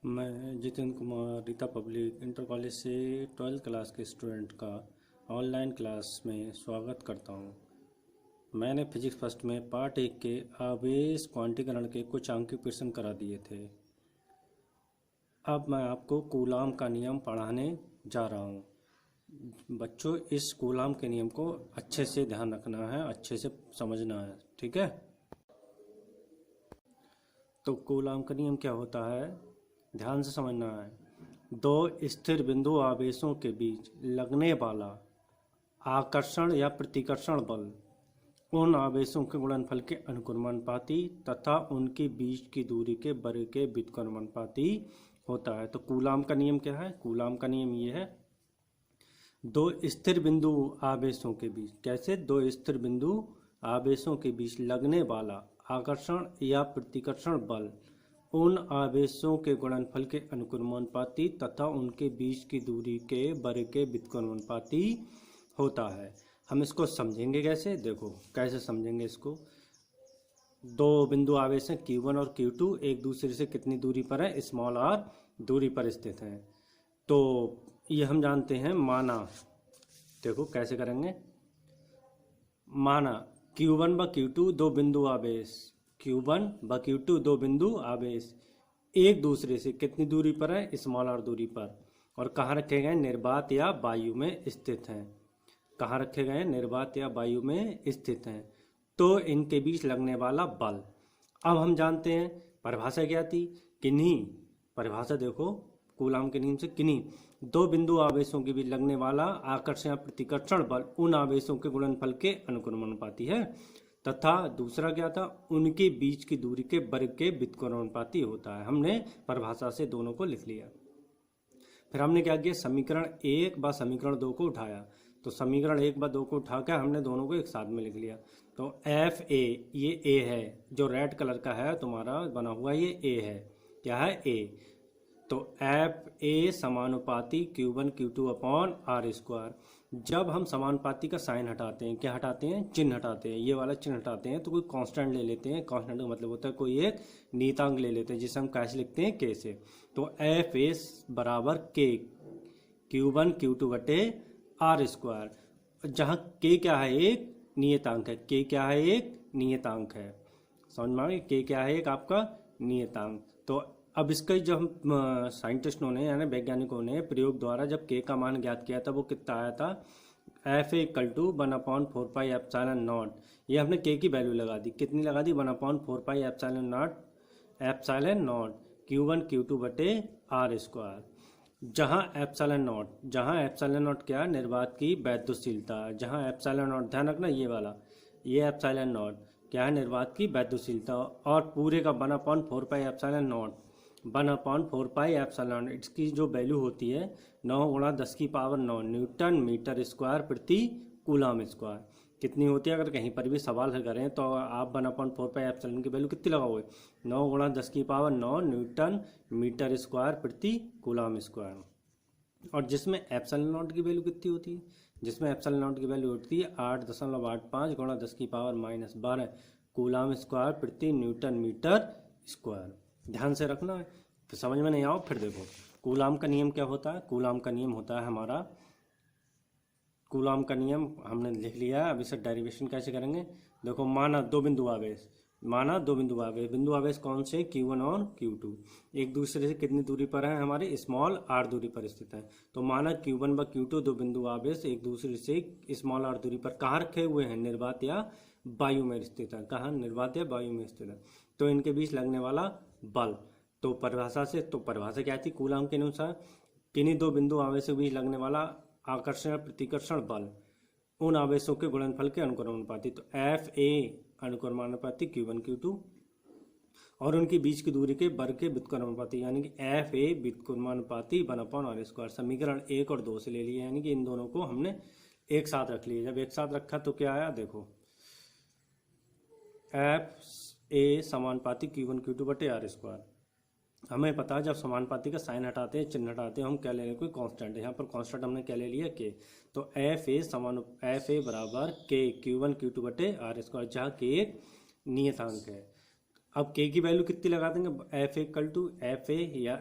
मैं Jitendra Kumar Rita public inter college से 12th class के स्टूडेंट का ऑनलाइन क्लास में स्वागत करता हूं। मैंने फिजिक्स फर्स्ट में पार्ट 1 के आवेश क्वांटीकरण के कुछ अंकीय प्रश्न करा दिए थे। अब मैं आपको कूलाम का नियम पढ़ाने जा रहा हूं। बच्चों, इस कूलाम के नियम को अच्छे से ध्यान रखना है, अच्छे से समझना है, ठीक है। तो कूलाम का नियम क्या होता है, ध्यान से समझना है। दो स्थिर बिंदु आवेशों के बीच लगने वाला आकर्षण या प्रतिकर्षण बल उन आवेशों के गुणनफल के अनुक्रमानुपाती तथा उनके बीच की दूरी के वर्ग के व्युत्क्रमानुपाती होता है। तो कूलाम का नियम क्या है? कूलाम का नियम ये है, दो स्थिर बिंदु आवेशों के बीच, कैसे? दो स्थिर बिंदु आवेशों के बीच लगने वाला आकर्षण या प्रतिकर्षण बल उन आवेशों के गुणनफल के अनुक्रमानुपाती तथा उनके बीच की दूरी के वर्ग के व्युत्क्रमानुपाती होता है। हम इसको समझेंगे कैसे? देखो कैसे समझेंगे इसको। दो बिंदु आवेश हैं Q1 और Q2, एक दूसरे से कितनी दूरी पर है? स्मॉल r दूरी पर स्थित हैं। तो ये हम जानते हैं, माना, देखो कैसे करेंगे। माना Q1 व Q2 दो बिंदु आवेश, Q1 व Q2 दो बिंदु आवेश एक दूसरे से कितनी दूरी पर है? स्मॉल r दूरी पर, और कहाँ रखे गए? निर्वात या वायु में स्थित हैं। कहाँ रखे गए? निर्वात या वायु में स्थित हैं। तो इनके बीच लगने वाला बल, अब हम जानते हैं परिभाषा क्या थी, किन्हीं, परिभाषा देखो कूलाम के नियम से, किन्हीं दो बिंदु आवेशों के बीच लगने वाला आकर्षण या प्रतिकर्षण बल उन आवेशों के गुणनफल के अनुक्रमानुपाती है, तथा दूसरा क्या था, उनके बीच की दूरी के वर्ग के व्युत्क्रमानुपाती होता है। हमने परिभाषा से दोनों को लिख लिया। फिर हमने क्या किया, समीकरण 1 व समीकरण 2 को उठाया। तो समीकरण 1 व 2 को उठाकर हमने दोनों को एक साथ में लिख लिया। तो एफ ए, ये ए है, जो रेड कलर का है तुम्हारा बना हुआ, ये ए है। क्या है? ए। तो एफ ए समानुपाती Q1 Q2 upon are square. जब हम समानुपाती का साइन हटाते हैं, क्या हटाते हैं? चिन्ह हटाते हैं, ये वाला चिन्ह हटाते हैं, तो कोई कांस्टेंट ले लेते हैं। कांस्टेंट का मतलब होता है कोई एक नियतांक ले लेते हैं, जिसे हम कैसे लिखते हैं? के से। तो एफ ए बराबर के Q1 Q2 बटे आर स्क्वायर, जहाँ के क्या है? एक नियतांक है। के क्या है? एक नियतांक है। समझ में आ गई? के क्या है? एक आपका नियतांक। तो अब इसका जब हम साइंटिस्टों ने यानी वैज्ञानिकों ने प्रयोग द्वारा जब के का मान ज्ञात किया था, वो कितना आया था? F A equal to 1/4 epsilon naught. ये हमने के की वैल्यू लगा दी, कितनी लगा दी? 1/4 एप्सिलॉन नॉट Q1 Q2 बटे आर स्क्वायर। जहाँ एप्सिलॉन नॉट क्या है? निर्वात की वैद्युशीलता। जहाँ एप्सिलॉन नॉट, ध्यान रखना ये वाला, ये एप्सिलॉन नॉट क्या है? निर्वात की वैद्युशीलता। और पूरे का 1/4 एप्सिलॉन नॉट, 1/4 एप्सिलॉन, इसकी जो वैल्यू होती है 9 × 10⁹ न्यूटन मीटर स्क्वायर प्रति कूलाम स्क्वायर। कितनी होती है? अगर कहीं पर भी सवाल हल करें तो आप 1/4 एप्सिलॉन की वैल्यू कितनी लगाओगे? 9 × 10⁹ न्यूटन मीटर स्क्वायर प्रति कूलाम स्क्वायर। और जिसमें एप्सिलॉन नॉट की वैल्यू कितनी होती है? जिसमें एप्सिलॉन नॉट की वैल्यू होती है 8.85 × 10⁻12 कूलाम स्क्वायर प्रति न्यूटन मीटर स्क्वायर। ध्यान से रखना है, फिर समझ में नहीं आओ फिर देखो। कूलाम का नियम क्या होता है? कूलाम का नियम होता है हमारा, कूलाम का नियम हमने लिख लिया है। अब इसका डेरिवेशन कैसे करेंगे? देखो, माना दो बिंदु आवेश, बिंदु आवेश कौन से? Q1 और Q2 एक दूसरे से कितनी दूरी पर है? हमारे स्मॉल r दूरी पर स्थित है। तो माना Q1 व Q2 दो बिंदु आवेश एक दूसरे से स्मॉल r दूरी पर कहाँ रखे हुए हैं? निर्वात या वायु में स्थित है। कहाँ? निर्वात या वायु में स्थित है। तो इनके बीच लगने वाला बल, तो परिभाषा से, तो परिभाषा क्या थी कूलाम के अनुसार? किन्हीं दो बिंदु आवेश के बीच लगने वाला आकर्षण या प्रतिकर्षण बल उन आवेशों के गुणनफल के अनुक्रमानुपाती। तो एफ ए अनुक्रमानुपाती Q1 Q2 और उनके बीच की दूरी के वर्ग के व्युत्क्रमानुपाती, यानी कि एफ ए व्युत्क्रमानुपाती 1/r स्क्वायर। समीकरण 1 और 2 से ले लिया, यानी कि इन दोनों को हमने एक साथ रख लिया। जब एक साथ रखा तो क्या आया? देखो, एफ ए समानुपाती Q1 Q2 बटे आर स्क्वायर। हमें पता है जब समानुपाती का साइन हटाते हैं, चिन्ह हटाते हैं, हम क्या ले रहे हैं? कोई कांस्टेंट है। यहाँ पर कांस्टेंट हमने क्या ले लिया? के। तो एफ ए बराबर के Q1 Q2 बटे आर स्क्वायर, जहाँ के एक नियतांक है। अब के की वैल्यू कितनी लगा देंगे, F equal to F A या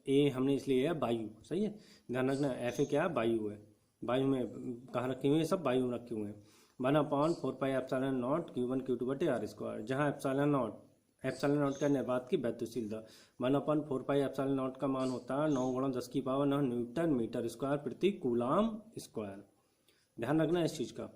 ए हमने इसलिए लिया वायु, सही है, ध्यान रखना एफ ए क्या है, वायु है, वायु में कहाँ रखे हुए हैं, सब वायु में रखे हुए हैं। 1/4 pi epsilon not Q1 Q2 बटे आर स्क्वायर, जहाँ एप्सिलॉन नॉट का निर्वात की वैद्युशीलता 1/4 पाई एप्सिलॉन नॉट का मान होता है 9 × 10 की पावर 9 न्यूटन मीटर स्क्वायर प्रति कूलाम स्क्वायर, ध्यान रखना इस चीज़ का।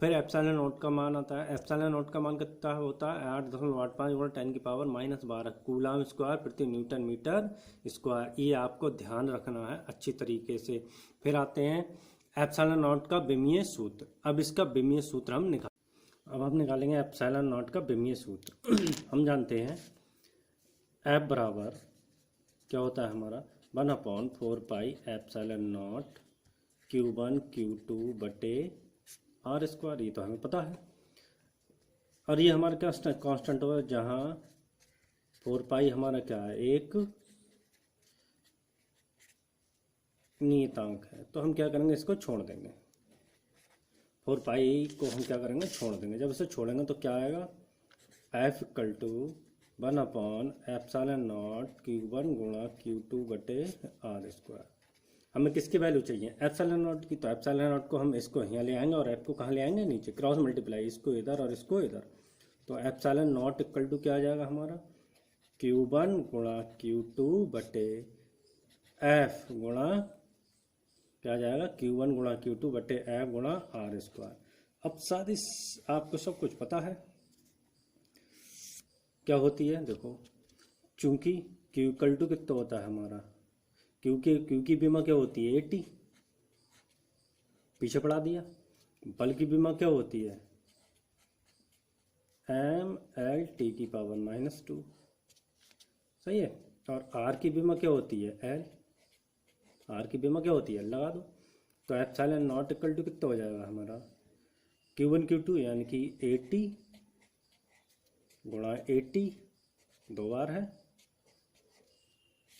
फिर एप्सिलॉन नॉट का मान आता है, एप्सिलॉन नॉट का मान कितना होता है 8.85 × 10 की पावर -12 कूलाम स्क्वायर प्रति न्यूटन मीटर स्क्वायर, ये आपको ध्यान रखना है अच्छी तरीके से। फिर आते हैं एप्सिलॉन नॉट का विमीय सूत्र। अब इसका विमीय सूत्र हम निकालेंगे एप्सिलॉन नॉट का विमीय सूत्र। हम जानते हैं F बराबर क्या होता है हमारा 1/4 pi epsilon not Q1 Q2 बटे आर स्क्वायर, ये तो हमें पता है। और ये हमारा क्या कांस्टेंट होगा, जहाँ 4 पाई हमारा क्या है, एक नियतांक है, तो हम क्या करेंगे, इसको छोड़ देंगे, 4 पाई को हम क्या करेंगे, छोड़ देंगे। जब इसे छोड़ेंगे तो क्या आएगा, एफ इक्वल टू 1/एप्सिलॉन नॉट Q1 × Q2 बटे आर स्क्वायर। हमें किसकी वैल्यू चाहिए, एप्सिलॉन नॉट की, तो एप्सिलॉन नॉट को हम इसको यहाँ ले आएंगे और एफ को कहाँ ले आएंगे, नीचे, क्रॉस मल्टीप्लाई, इसको इधर और इसको इधर, तो एप्सिलॉन नॉट इक्वल टू क्या आ जाएगा हमारा Q1 × Q2 बटे एफ गुणा क्या जाएगा, Q1 × Q2 बटे एफ गुणा आर स्क्वायर। अब साथ ही आपको सब कुछ पता है क्या होती है, देखो, चूंकि Q इक्वल टू कितना होता है हमारा, Q की बीमा क्या होती है 80, पीछे पढ़ा दिया। बल की बीमा क्या होती है mL की पावर -2, सही है। और R की बीमा क्या होती है L, R की बीमा क्या होती है, लगा दो। तो एप्सिलॉन नॉट इक्वल टू कितना हो जाएगा हमारा Q1 Q2 यानी कि 80 गुणा 80, 2 बार है,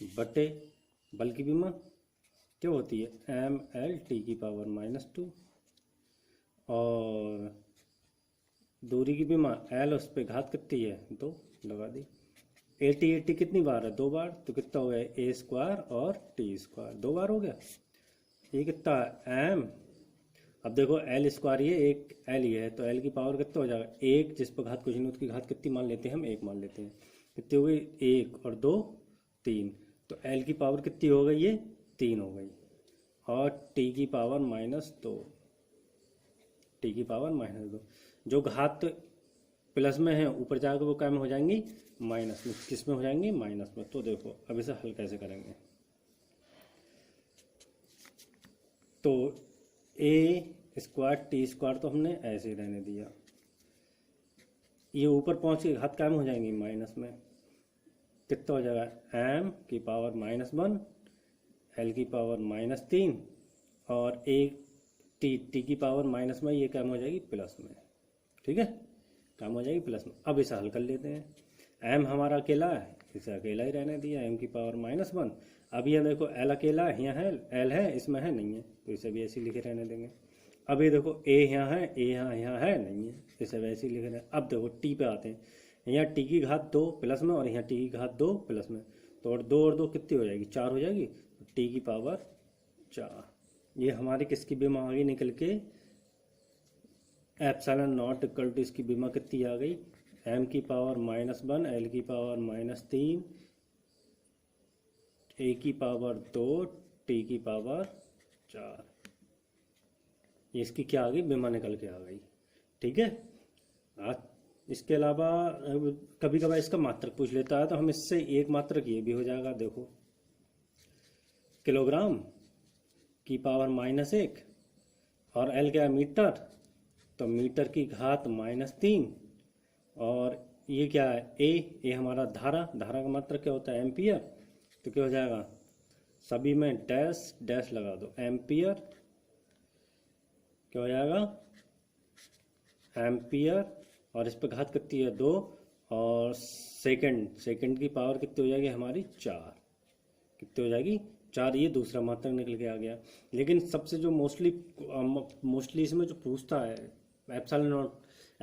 बटे बल की बीमा क्या होती है mL की पावर -2, और दूरी की बीमा L, उस पर घात कितनी है 2, लगा दी। 80 कितनी बार है, 2 बार, तो कितना हो गया a स्क्वायर और t स्क्वायर, 2 बार हो गया। ये कितना है m, अब देखो L स्क्वायर ये एक L ही है, तो L की पावर कितना हो जाएगा 1, जिस पर घात कुछ नहीं, उसकी घात कितनी मान लेते हैं हम, 1 मान लेते हैं। कितनी हो गई 1 और 2 3, तो L की पावर कितनी हो गई, ये 3 हो गई, और t की पावर -2, t की पावर -2, जो घात प्लस में है ऊपर जाकर वो क्या में हो जाएंगी, माइनस में, किस में हो जाएंगी, माइनस में। तो देखो अब इसे हल कैसे करेंगे, तो a स्क्वायर t स्क्वायर तो हमने ऐसे ही रहने दिया, ये ऊपर पहुंच के घात क्या में हो जाएंगी, माइनस में, कितना हो जाएगा m की पावर -1, l की पावर -3, और एक t की पावर माइनस में, ये क्या हो जाएगी प्लस में, ठीक है, काम हो जाएगी प्लस में। अब इसे हल कर लेते हैं, m हमारा अकेला है, इसे अकेला ही रहने दिया, m की पावर -1। अब ये देखो l अकेला है, यहाँ है l है, इसमें है नहीं है, तो इसे भी ऐसे ही लिखे रहने देंगे। अब ये देखो a यहाँ है, a यहाँ है नहीं है, इसे वैसे ही लिखे रहे। अब देखो t पे आते हैं, यहाँ t की घात 2 प्लस में, और यहाँ t की घात 2 प्लस में, तो और 2 और 2 कितनी हो जाएगी, 4 हो जाएगी, t की पावर 4। ये हमारी किसकी बीमा आ गई निकल के, एप्सिलॉन नॉट इक्वल टू इसकी बीमा कितनी आ गई, m की पावर -1, l की पावर -3, a की पावर 2, t की पावर 4, ये इसकी क्या आ गई, बीमा निकल के आ गई, ठीक है। इसके अलावा कभी कभार इसका मात्रक पूछ लेता है, तो हम इससे एक मात्रक ये भी हो जाएगा, देखो किलोग्राम की पावर -1, और l क्या है मीटर, तो मीटर की घात -3, और ये क्या है ए हमारा धारा का मात्रक क्या होता है एम्पियर, तो क्या हो जाएगा, सभी में डैश डैश लगा दो, एम्पियर क्या हो जाएगा एम्पियर, और इस पर घात कितनी है 2, और सेकंड की पावर कितनी हो जाएगी हमारी 4, कितनी हो जाएगी 4, ये दूसरा मात्रक निकल के आ गया। लेकिन सबसे जो मोस्टली इसमें जो पूछता है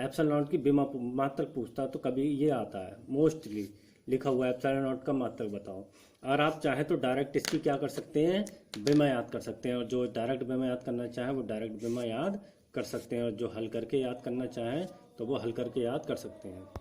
एप्सिलॉन नॉट की मात्रक पूछता तो कभी ये आता है, मोस्टली लिखा हुआ है एप्सिलॉन नॉट का मात्रक बताओ। और आप चाहें तो डायरेक्ट इसकी क्या कर सकते हैं, बेमा याद कर सकते हैं, और जो डायरेक्ट बेमा याद करना चाहे वो डायरेक्ट बेमा याद कर सकते हैं, और जो हल करके याद करना चाहें तो वो हल करके याद कर सकते हैं।